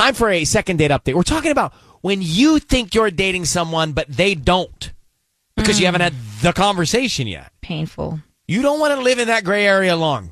time for a second date update. We're talking about when you think you're dating someone, but they don't because you haven't had the conversation yet. Painful. You don't want to live in that gray area long.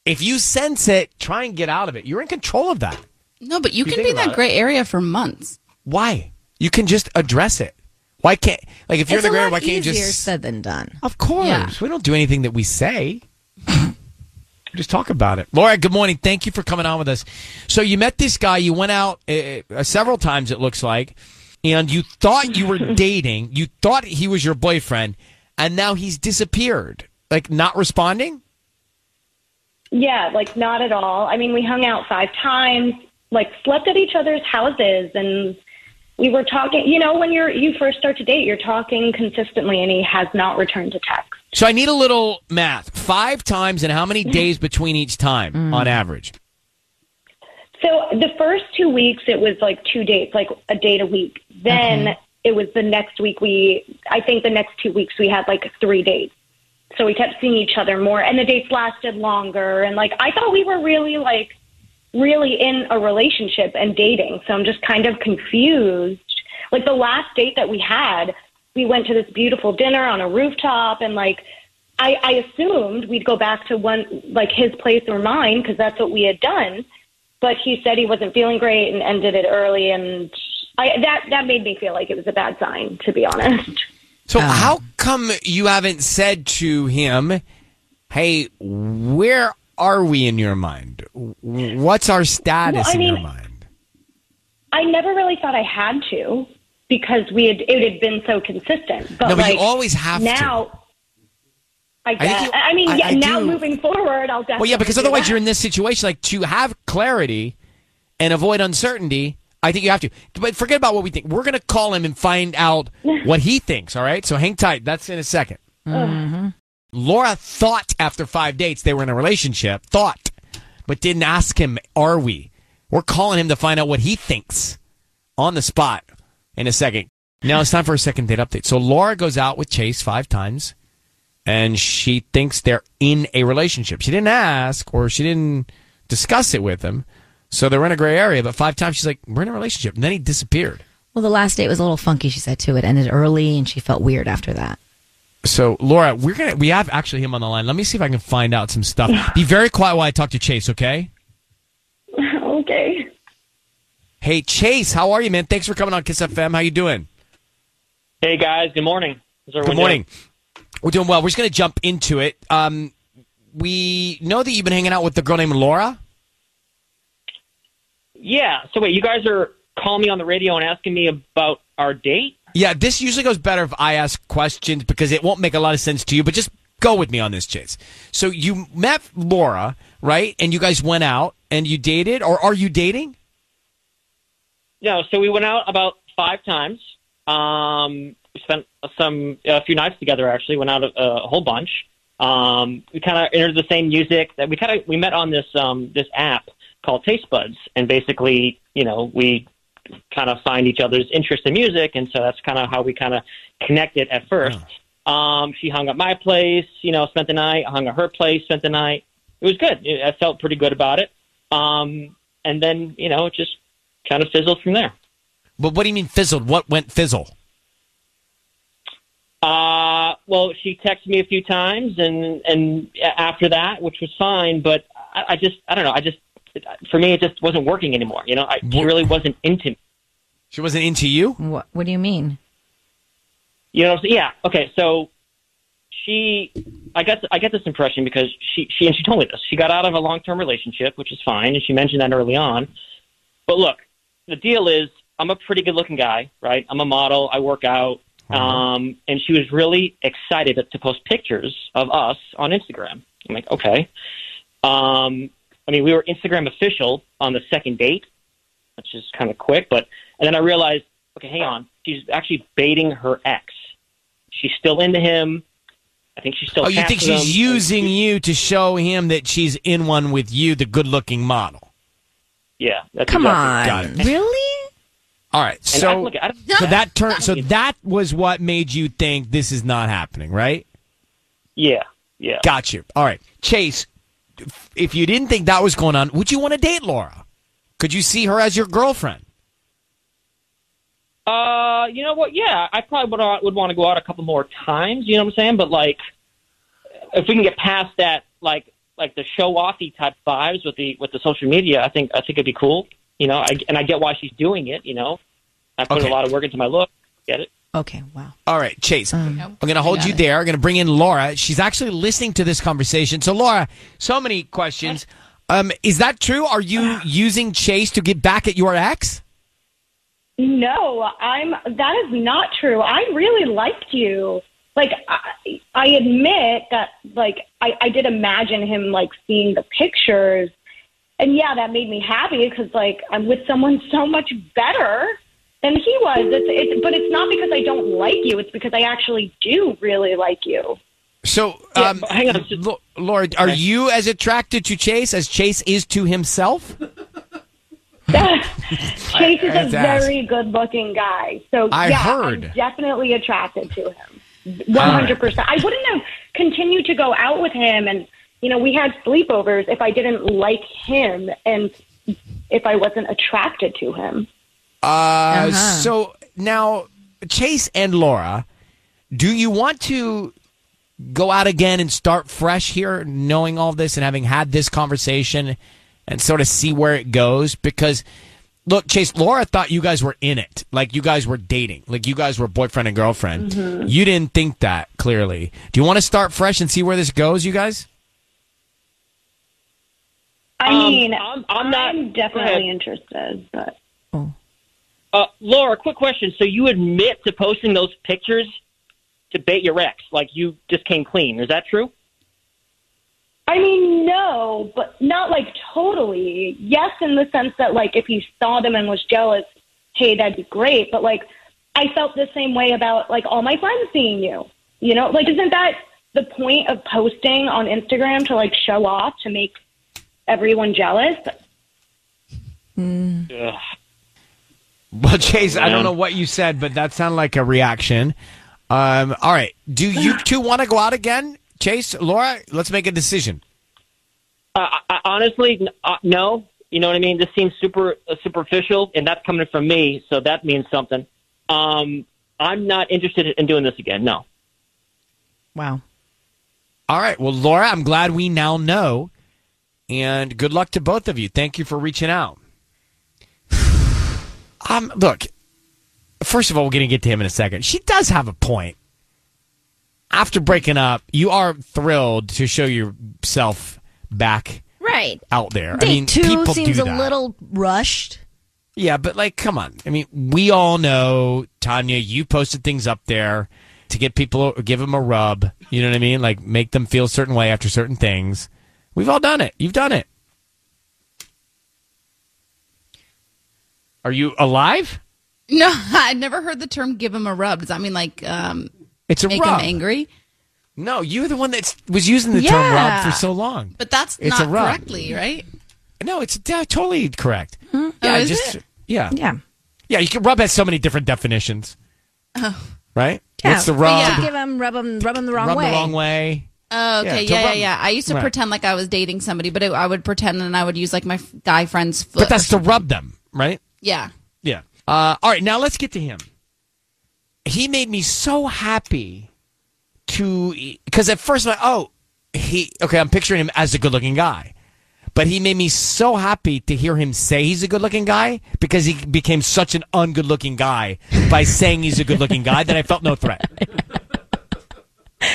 If you sense it, try and get out of it. You're in control of that. No, but you can be in that gray area for months. Why? You can just address it. Why can't, like, if you're in the gray area, why can't you just... It's easier said than done. Of course. Yeah. We don't do anything that we say. Just talk about it. Laura, good morning. Thank you for coming on with us. So you met this guy. You went out several times, it looks like, and you thought you were dating. You thought he was your boyfriend, and now he's disappeared. Like, not responding? Yeah, like, not at all. I mean, we hung out 5 times, like, slept at each other's houses, and we were talking. You know, when you first start to date, you're talking consistently, and he has not returned a text. So I need a little math. 5 times, and how many days between each time on average? So the first 2 weeks, it was like 2 dates, like a date a week. Then it was the next week. I think the next 2 weeks we had like 3 dates. So we kept seeing each other more, and the dates lasted longer. And like, I thought we were really in a relationship and dating. So I'm just kind of confused. Like the last date that we had, we went to this beautiful dinner on a rooftop, and like, I assumed we'd go back to like his place or mine because that's what we had done. But he said he wasn't feeling great and ended it early, and that made me feel like it was a bad sign, to be honest. So how come you haven't said to him, hey, where are we in your mind? What's our status in your mind? I never really thought I had to because it had been so consistent. But, but you always have to. I guess. Now moving forward, I'll definitely. Well, yeah, because otherwise you're in this situation. Like, to have clarity and avoid uncertainty, I think you have to. But forget about what we think. We're going to call him and find out what he thinks, all right? So hang tight. That's in a second. Laura thought after 5 dates they were in a relationship, but didn't ask him, are we? We're calling him to find out what he thinks on the spot in a second. Now it's time for a second date update. So Laura goes out with Chase 5 times, and she thinks they're in a relationship. She didn't ask, or she didn't discuss it with him. So they're in a gray area, but 5 times she's like, we're in a relationship. And then he disappeared. Well, the last date was a little funky, she said, too. It ended early, and she felt weird after that. So, Laura, we have actually him on the line. Let me see if I can find out some stuff. Be very quiet while I talk to Chase, okay? Okay. Hey, Chase, how are you, man? Thanks for coming on Kiss FM. How you doing? Hey, guys. Good morning. Good morning. We're doing well. We're just going to jump into it. We know that you've been hanging out with the girl named Laura. Yeah. So wait, you guys are calling me on the radio and asking me about our date? Yeah, this usually goes better if I ask questions because it won't make a lot of sense to you, but just go with me on this, Chase. So you met Laura, right? And you guys went out and you dated, or are you dating? No, so we went out about 5 times. We spent a few nights together, actually. Went out a whole bunch. We kind of entered the same music. That we met on this app called Taste Buds, and basically, we kind of find each other's interest in music, and so that's kind of how we kind of connected at first. She hung at my place, spent the night. I hung at her place, spent the night. It was good. I felt pretty good about it. And then, it just kind of fizzled from there. But what do you mean fizzled? What went fizzle? Well, she texted me a few times, and after that, which was fine, but I don't know. For me, it just wasn't working anymore. She really wasn't into me. She wasn't into you? What do you mean? Yeah. Okay. So I get this impression because she told me this. She got out of a long-term relationship, which is fine, and she mentioned that early on. But look, the deal is, I'm a pretty good-looking guy, right? I'm a model. I work out. And she was really excited to post pictures of us on Instagram. I'm like, okay. We were Instagram official on the second date, which is kind of quick. And then I realized, okay, hang on. She's actually baiting her ex. She's still into him. I think she's still. Oh, you think she's using you to show him that she's in one with you, the good-looking model? Yeah. That's Come exactly. on. Got it. Really? All right. So that was what made you think this is not happening, right? Yeah. Yeah. Got you. All right. Chase, if you didn't think that was going on, would you want to date Laura? Could you see her as your girlfriend? You know what? Yeah, I probably would want to go out a couple more times. You know what I'm saying? But like, if we can get past that, like the show-offy type vibes with the social media, I think it'd be cool. You know, I get why she's doing it. You know, I put a lot of work into my look. Get it? Okay, wow. All right, Chase, I'm going to hold you there. I'm going to bring in Laura. She's actually listening to this conversation. So, Laura, so many questions. Is that true? Are you using Chase to get back at your ex? No, that is not true. I really liked you. Like, I admit that, like, I did imagine him, like, seeing the pictures. And, yeah, that made me happy because, like, I'm with someone so much better than he was. But it's not because I don't like you. It's because I actually do really like you. So, hang on. Laura, are you as attracted to Chase as Chase is to himself? Chase is a very good-looking guy. So, I heard. I'm definitely attracted to him. 100%. I wouldn't have continued to go out with him. And, you know, we had sleepovers if I didn't like him and if I wasn't attracted to him. So now, Chase and Laura, do you want to go out again and start fresh here, knowing all this and having had this conversation and sort of see where it goes? Because, look, Chase, Laura thought you guys were in it, like you guys were dating, like you guys were boyfriend and girlfriend. Mm-hmm. You didn't think that, clearly. Do you want to start fresh and see where this goes, you guys? I mean, I'm definitely interested, but... Laura, quick question. So you admit to posting those pictures to bait your ex, like you just came clean. Is that true? I mean, no, but not like totally. Yes, in the sense that like if he saw them and was jealous, hey, that'd be great. But like I felt the same way about like all my friends seeing you. You know, like isn't that the point of posting on Instagram, to like show off, to make everyone jealous? Ugh. Well, Chase, I don't know what you said, but that sounded like a reaction. All right. Do you two want to go out again? Chase, Laura, let's make a decision. Honestly, no. You know what I mean? This seems super superficial, and that's coming from me, so that means something. I'm not interested in doing this again, no. Wow. All right. Well, Laura, I'm glad we now know, and good luck to both of you. Thank you for reaching out. Look, first of all, we're going to get to him in a second. She does have a point. After breaking up, you are thrilled to show yourself back out there. Date I mean, two people seems do a that. little rushed. Yeah, but like, come on. I mean, we all know, Tanya, you posted things up there to get people, give them a rub. You know what I mean? Like, make them feel a certain way after certain things. We've all done it. You've done it. Are you alive? No, I'd never heard the term "give him a rub." Does that mean like it's a make rub. him angry? No, you're the one that was using the term rub for so long. But that's it's not a rub. correctly, right? No, it's totally correct. Hmm? Yeah, is it? Yeah. Yeah. You can rub has so many different definitions. Oh. Right? Yeah. What's the rub? Yeah. Rub him the wrong way. The wrong way. Oh, okay. Yeah. I used to pretend like I was dating somebody, but I would pretend and I would use like my guy friend's foot. But that's to rub them, right? Yeah. Yeah. All right, now let's get to him. He made me so happy because at first I'm like, I'm picturing him as a good-looking guy. But he made me so happy to hear him say he's a good-looking guy because he became such an un-good-looking guy by saying he's a good-looking guy that I felt no threat.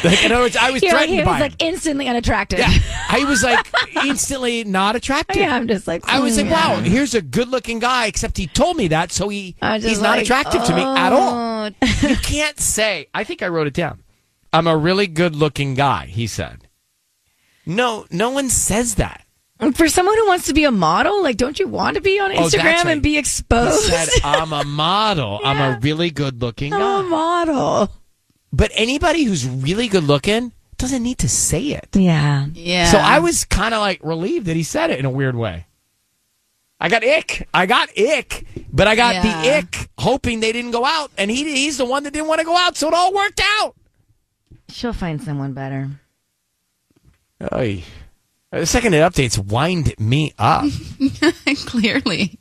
Like, in other words, I was threatened by him. He was like instantly unattractive. Yeah, I was like instantly not attractive. Yeah, I'm just like, I was like, wow, here's a good-looking guy, except he told me that, so he's not attractive to me at all. You can't say, I think I wrote it down, I'm a really good-looking guy, he said. No one says that. For someone who wants to be a model, like, don't you want to be on Instagram and be exposed? He said, I'm a model. Yeah. I'm a really good-looking guy. I'm a model. But anybody who's really good-looking doesn't need to say it. Yeah. So I was kind of like relieved that he said it in a weird way. I got ick, but I got the ick hoping they didn't go out, and he's the one that didn't want to go out, so it all worked out. She'll find someone better. Oy. The second it updates wind me up. Clearly.